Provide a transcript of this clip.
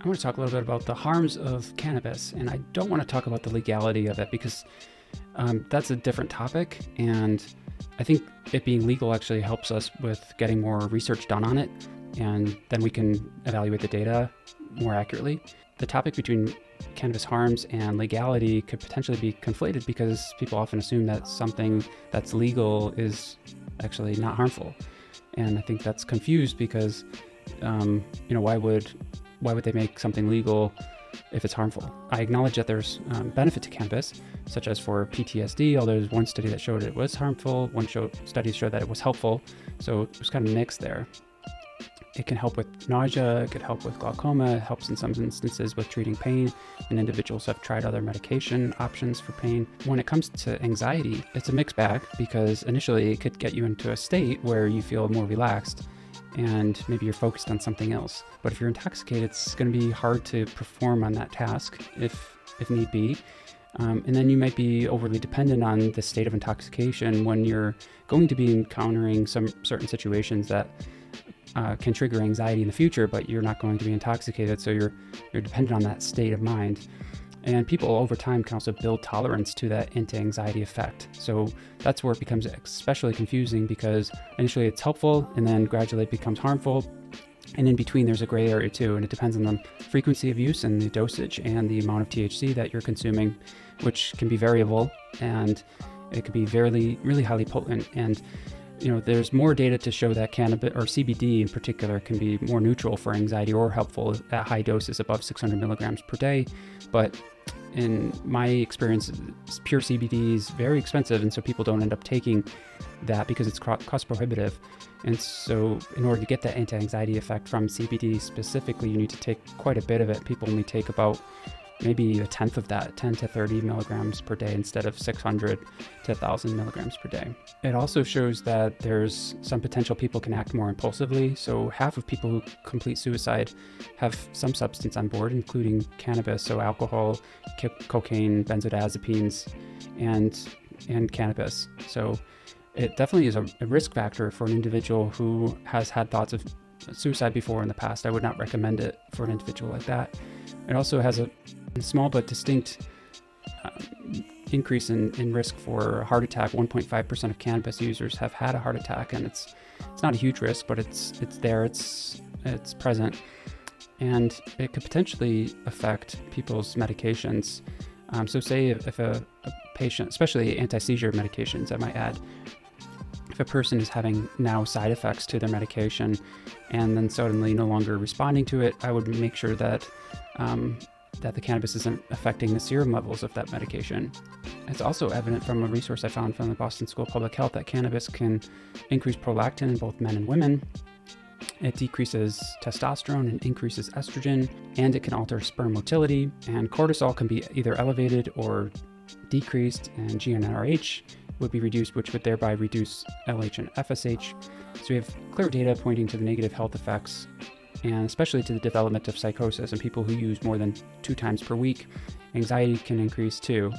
I want to talk a little bit about the harms of cannabis, and I don't want to talk about the legality of it because that's a different topic, and I think it being legal actually helps us with getting more research done on it, and then we can evaluate the data more accurately. The topic between cannabis harms and legality could potentially be conflated because people often assume that something that's legal is actually not harmful, and I think that's confused because why would they make something legal if it's harmful? I acknowledge that there's benefit to cannabis, such as for PTSD, although there's one study that showed it was harmful, study showed that it was helpful, so it was kind of mixed there. It can help with nausea, it could help with glaucoma, it helps in some instances with treating pain, and individuals have tried other medication options for pain. When it comes to anxiety, it's a mixed bag because initially it could get you into a state where you feel more relaxed and maybe you're focused on something else. But if you're intoxicated, it's going to be hard to perform on that task if need be. And then you might be overly dependent on the state of intoxication when you're going to be encountering some certain situations that can trigger anxiety in the future, but you're not going to be intoxicated, so you're dependent on that state of mind. And people over time can also build tolerance to that anti-anxiety effect. So that's where it becomes especially confusing because initially it's helpful and then gradually it becomes harmful. And in between there's a gray area too, and it depends on the frequency of use and the dosage and the amount of THC that you're consuming, which can be variable, and it can be really highly potent. And there's more data to show that cannabis, or CBD in particular, can be more neutral for anxiety or helpful at high doses above 600 milligrams per day. But in my experience, pure CBD is very expensive, and so people don't end up taking that because it's cost prohibitive. And so in order to get that anti-anxiety effect from CBD specifically, you need to take quite a bit of it. People only take about maybe a tenth of that, 10 to 30 milligrams per day instead of 600 to 1,000 milligrams per day. It also shows that there's some potential people can act more impulsively. So half of people who complete suicide have some substance on board, including cannabis, so alcohol, cocaine, benzodiazepines, and cannabis. So it definitely is a risk factor for an individual who has had thoughts of suicide before in the past. I would not recommend it for an individual like that. It also has a small but distinct increase in risk for a heart attack. 1.5% of cannabis users have had a heart attack, and it's not a huge risk, but it's there, it's present, and it could potentially affect people's medications. So say if a patient, especially anti-seizure medications, I might add, if a person is having now side effects to their medication and then suddenly no longer responding to it, I would make sure that the cannabis isn't affecting the serum levels of that medication. It's also evident from a resource I found from the Boston School of Public Health that cannabis can increase prolactin in both men and women. It decreases testosterone and increases estrogen, and it can alter sperm motility, and cortisol can be either elevated or decreased, and GnRH would be reduced, which would thereby reduce LH and FSH. So we have clear data pointing to the negative health effects, and especially to the development of psychosis in people who use more than 2 times per week. Anxiety can increase too.